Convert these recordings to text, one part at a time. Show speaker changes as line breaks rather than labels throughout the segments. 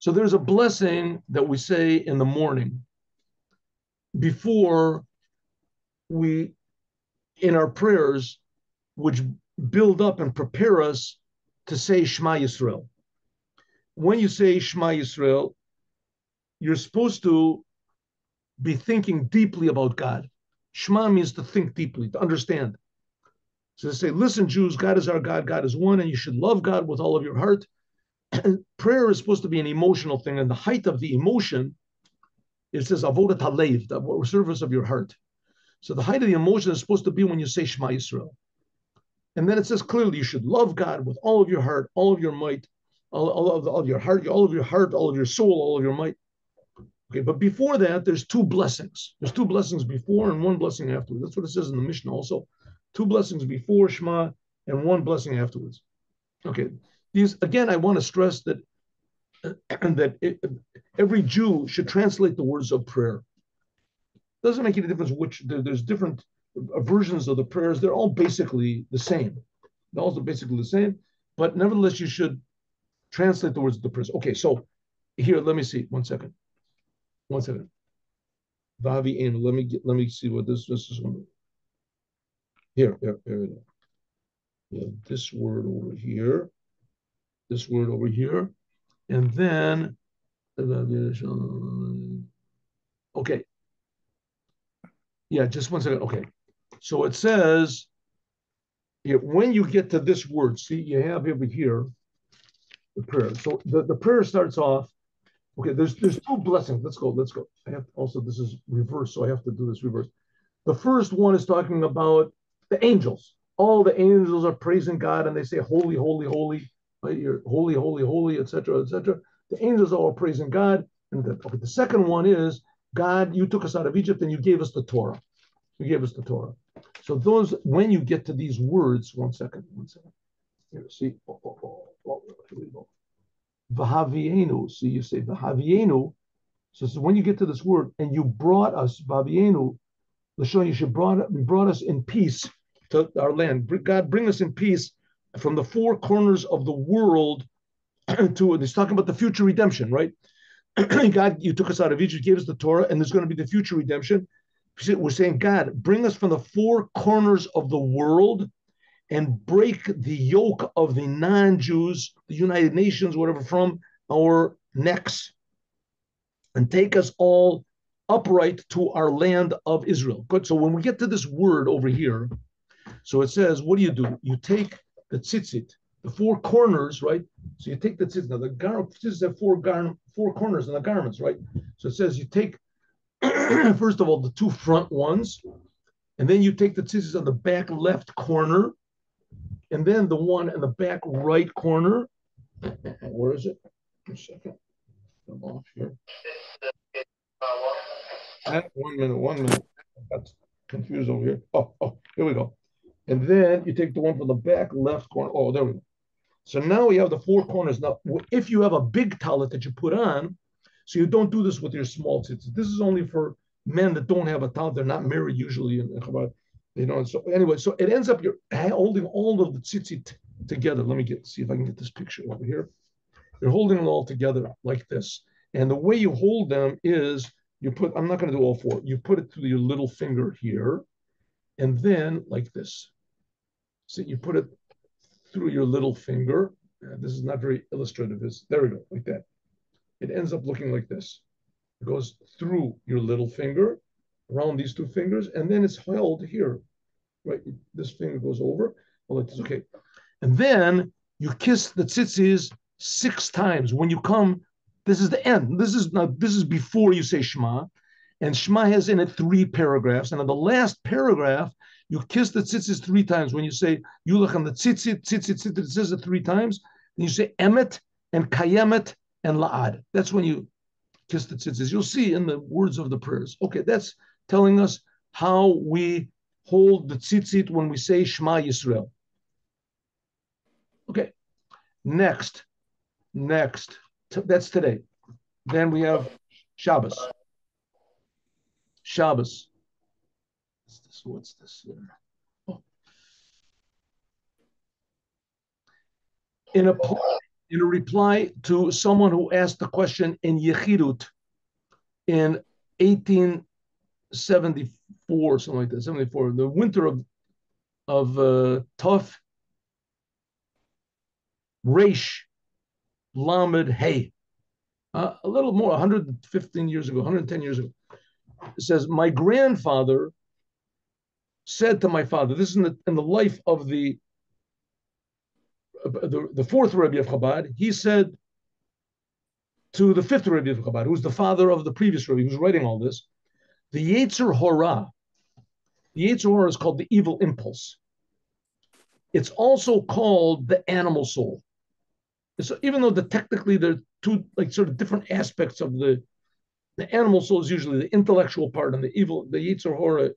So there's a blessing that we say in the morning before we, in our prayers, which build up and prepare us to say Shema Yisrael. When you say Shema Yisrael, you're supposed to be thinking deeply about God. Shema means to think deeply, to understand. So they say, listen, Jews, God is our God, God is one, and you should love God with all of your heart. Prayer is supposed to be an emotional thing, and the height of the emotion, it says, avodat halev, the service of your heart. So the height of the emotion is supposed to be when you say Shema Yisrael. And then it says clearly you should love God with all of your heart, all of your might, all of your heart, all of your soul, all of your might. Okay, but before that, there's two blessings. There's two blessings before and one blessing afterwards. That's what it says in the Mishnah also. Two blessings before Shema and one blessing afterwards. Okay, these again, I want to stress that every Jew should translate the words of prayer. It doesn't make any difference which there's different versions of the prayers. They're all basically the same. They're also basically the same, but nevertheless, you should translate the words of the prayers. Okay, so here, let me see. One second. Vavi Ein. Let me see what this is. Here we go. Yeah, this word over here, and then okay. Yeah, just one second. Okay. So it says when you get to this word, see, you have over here the prayer. So the prayer starts off. Okay, there's two blessings. Let's go. I have also, this is reverse, so I have to do this reverse. The first one is talking about the angels. All the angels are praising God and they say, holy, holy, holy, right? You're holy, holy, holy, etc., etc. The angels are all praising God. And the second one is, God, you took us out of Egypt and you gave us the Torah. So those, when you get to these words, one second. Here, see, here we go. Vahavienu. See, you say Vahavienu. So when you get to this word, and you brought us, Vahavienu, Lashon, you brought us in peace to our land. God, bring us in peace from the four corners of the world to, he's talking about the future redemption, right? God, you took us out of Egypt, gave us the Torah, and there's going to be the future redemption. We're saying, God, bring us from the four corners of the world and break the yoke of the non-Jews, the United Nations, whatever, from our necks, and take us all upright to our land of Israel. Good. So when we get to this word over here, so it says, what do? You take the tzitzit, the four corners, right? So you take the tzitzit. Now the tzitzit have four corners in the garments, right? So it says you take, first of all, the two front ones, and then you take the tzitzit on the back left corner, and then the one in the back right corner. Where is it? A second. I'm off here. 1 minute. I got confused over here. Oh, here we go. And then you take the one from the back left corner. Oh, there we go. So now we have the four corners. Now, if you have a big tallit that you put on, so you don't do this with your small tzitzit. This is only for men that don't have a tallit. They're not married usually in Chabad. So anyway, so it ends up you're holding all of the tzitzit together. Let me see if I can get this picture over here. You're holding them all together like this. And the way you hold them is you put, I'm not going to do all four. You put it through your little finger here, and then like this. So you put it through your little finger. This is not very illustrative. There we go, like that. It ends up looking like this. It goes through your little finger, around these two fingers, and then it's held here, right? This finger goes over. Well, it's okay. And then you kiss the tzitzis 6 times. When you come, this is the end. This is before you say Shema, and Shema has in it 3 paragraphs. And in the last paragraph, you kiss the tzitzis 3 times. When you say Yulach on the tzitzit, it says it 3 times. Then you say Emet and Kayemet and La'ad. That's when you kiss the tzitzis. You'll see in the words of the prayers. Okay, that's telling us how we hold the tzitzit when we say Shema Yisrael. Okay, next. That's today. Then we have Shabbos. What's this here? Oh. In in a reply to someone who asked the question in Yechidut in 1874, something like that, 74, the winter of Tov Reish Lamed Hey, a little more, 115 years ago, 110 years ago. It says, my grandfather said to my father, this is in the life of the fourth Rebbe of Chabad, he said to the fifth Rebbe of Chabad, who's the father of the previous Rebbe, who's writing all this, the Yetzer Hora, the Yetzer Hora is called the evil impulse. It's also called the animal soul. So even though technically they're two like sort of different aspects of the animal soul is usually the intellectual part, and the Yetzer Hora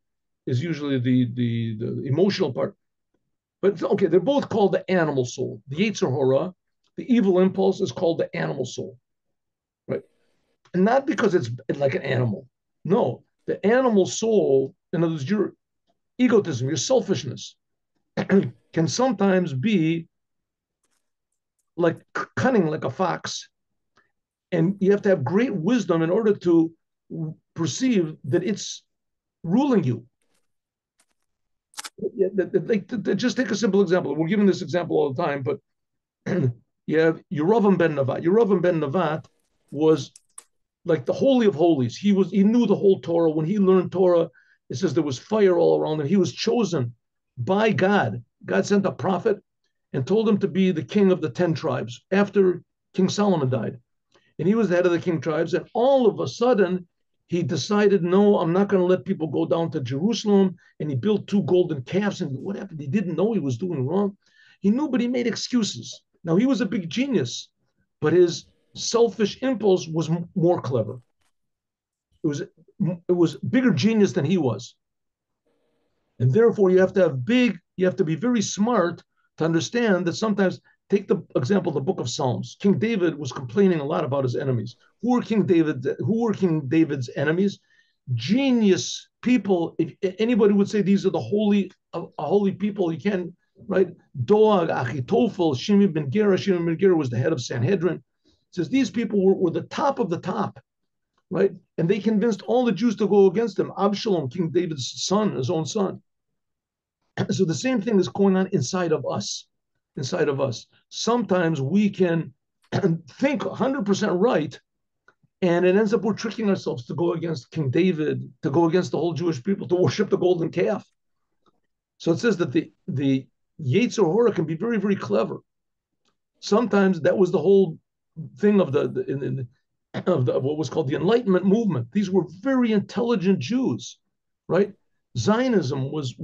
is usually the emotional part. But okay, they're both called the animal soul. The Yetzer Hora, the evil impulse, is called the animal soul, right? And not because it's like an animal. No, the animal soul, in other words, your egotism, your selfishness, can sometimes be like cunning, like a fox. And you have to have great wisdom in order to perceive that it's ruling you. Just take a simple example. We're giving this example all the time, but you have Yerovam ben Nevat. Yerovam ben Nevat was like the holy of holies. He knew the whole Torah. When he learned Torah, it says there was fire all around him. He was chosen by God. God sent a prophet and told him to be the king of the 10 tribes after King Solomon died. And he was the head of the king tribes. And all of a sudden, he decided, no, I'm not going to let people go down to Jerusalem. And he built 2 golden calves. And what happened? He didn't know he was doing wrong. He knew, but he made excuses. Now, he was a big genius, but his selfish impulse was more clever. It was bigger genius than he was. And therefore, you have to be very smart to understand that sometimes, take the example of the book of Psalms. King David was complaining a lot about his enemies. Who were King David's enemies? Genius people. If anybody would say these are the holy people, you can't, right? Doag, Achitophel, Shimi ben Gera. Shimi ben Gera was the head of Sanhedrin. It says these people were the top of the top, right? And they convinced all the Jews to go against him. Absalom, King David's son, his own son. So the same thing is going on inside of us. Sometimes we can think 100% right, and it ends up we're tricking ourselves to go against King David, to go against the whole Jewish people, to worship the golden calf. So it says that the Yetzer Hora can be very, very clever. Sometimes that was the whole thing of the what was called the Enlightenment movement. These were very intelligent Jews, right? Zionism was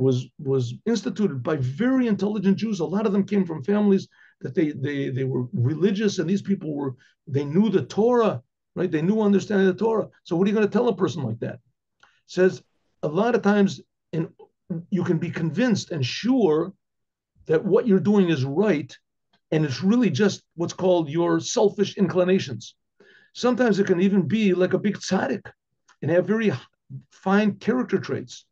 instituted by very intelligent Jews. A lot of them came from families that they were religious, and these people they knew the Torah, right? They knew understanding the Torah. So what are you going to tell a person like that? It says a lot of times, you can be convinced and sure that what you're doing is right, and it's really just what's called your selfish inclinations. Sometimes it can even be like a big tzaddik and have very fine character traits.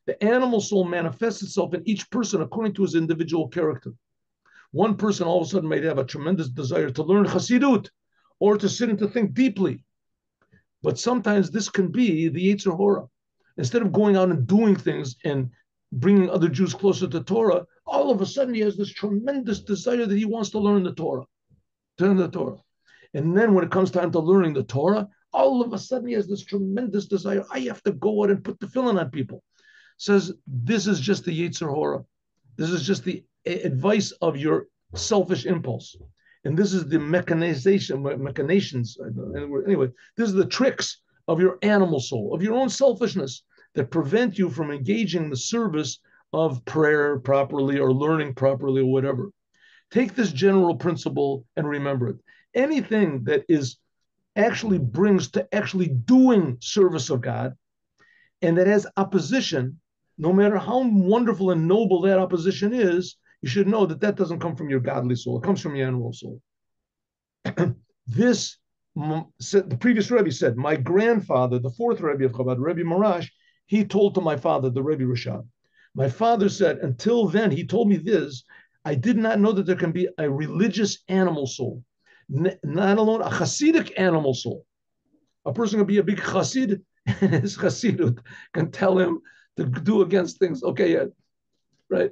The animal soul manifests itself in each person according to his individual character. One person all of a sudden might have a tremendous desire to learn Chassidut or to sit and to think deeply. But sometimes this can be the Yetzer Hora. Instead of going out and doing things and bringing other Jews closer to Torah, all of a sudden he has this tremendous desire that he wants to learn the Torah. And then when it comes time to learning the Torah, all of a sudden he has this tremendous desire. I have to go out and put the tefillin on people. Says this is just the Yetzer Hora. This is just the advice of your selfish impulse. And this is the machinations. Anyway, this is the tricks of your animal soul, of your own selfishness that prevent you from engaging the service of prayer properly or learning properly or whatever. Take this general principle and remember it. Anything that is actually brings to actually doing service of God and that has opposition, no matter how wonderful and noble that opposition is, you should know that that doesn't come from your godly soul. It comes from your animal soul. The previous Rebbe said, my grandfather, the fourth Rebbe of Chabad, Rebbe Marash, he told to my father, the Rebbe Rashab. My father said, until then, he told me this, I did not know that there can be a religious animal soul. Not alone a Chassidic animal soul. A person can be a big Chassid, and his Chassidut can tell him to do against things. Okay, yeah, right.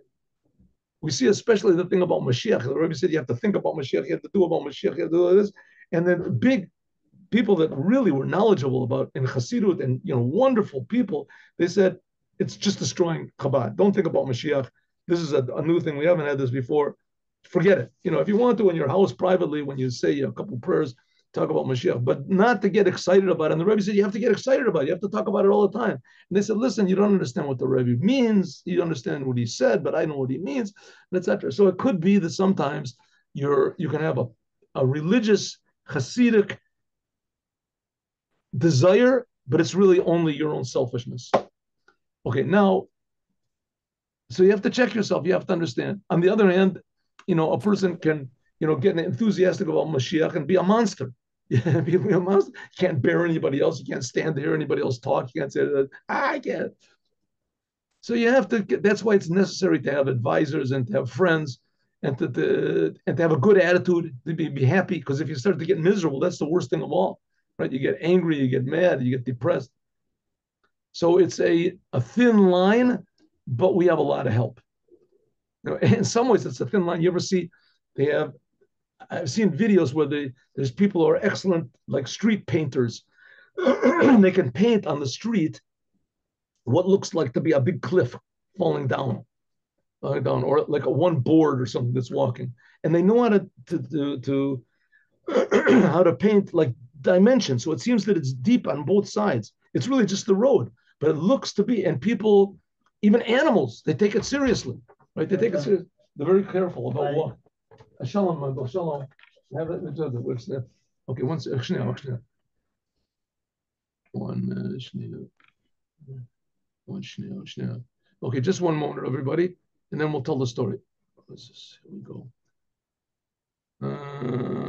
We see especially the thing about Mashiach. The Rebbe said you have to think about Mashiach, you have to do about Mashiach, you have to do this. And then big people that really were knowledgeable about in Chassidut and wonderful people, they said it's just destroying Chabad. Don't think about Mashiach. This is a new thing. We haven't had this before. Forget it. If you want to in your house privately, when you say a couple prayers, talk about Mashiach, but not to get excited about it. And the Rebbe said you have to get excited about it. You have to talk about it all the time. And they said, listen, you don't understand what the Rebbe means. You understand what he said, but I know what he means, etc. So it could be that sometimes you can have a religious Hasidic desire, but it's really only your own selfishness. Okay, now, so you have to check yourself. You have to understand. On the other hand, a person can, get enthusiastic about Mashiach and be a monster. Be a monster. You can't bear anybody else. You can't stand to hear anybody else talk. You can't say, I can't. So you have to. That's why it's necessary to have advisors and to have friends and to have a good attitude, to be happy. Because if you start to get miserable, that's the worst thing of all, right? You get angry, you get mad, you get depressed. So it's a thin line, but we have a lot of help. In some ways, it's a thin line. You ever see? I've seen videos where there's people who are excellent, like street painters. They can paint on the street what looks like to be a big cliff falling down, or like a one board or something that's walking, and they know how to how to paint like dimensions. So it seems that it's deep on both sides. It's really just the road, but it looks to be. And people, even animals, they take it seriously, right? They take it seriously. They're very careful about what. Shalom, shalom. Have it with other. Okay, one second. One. Okay, just one moment, everybody, and then we'll tell the story. Here we go.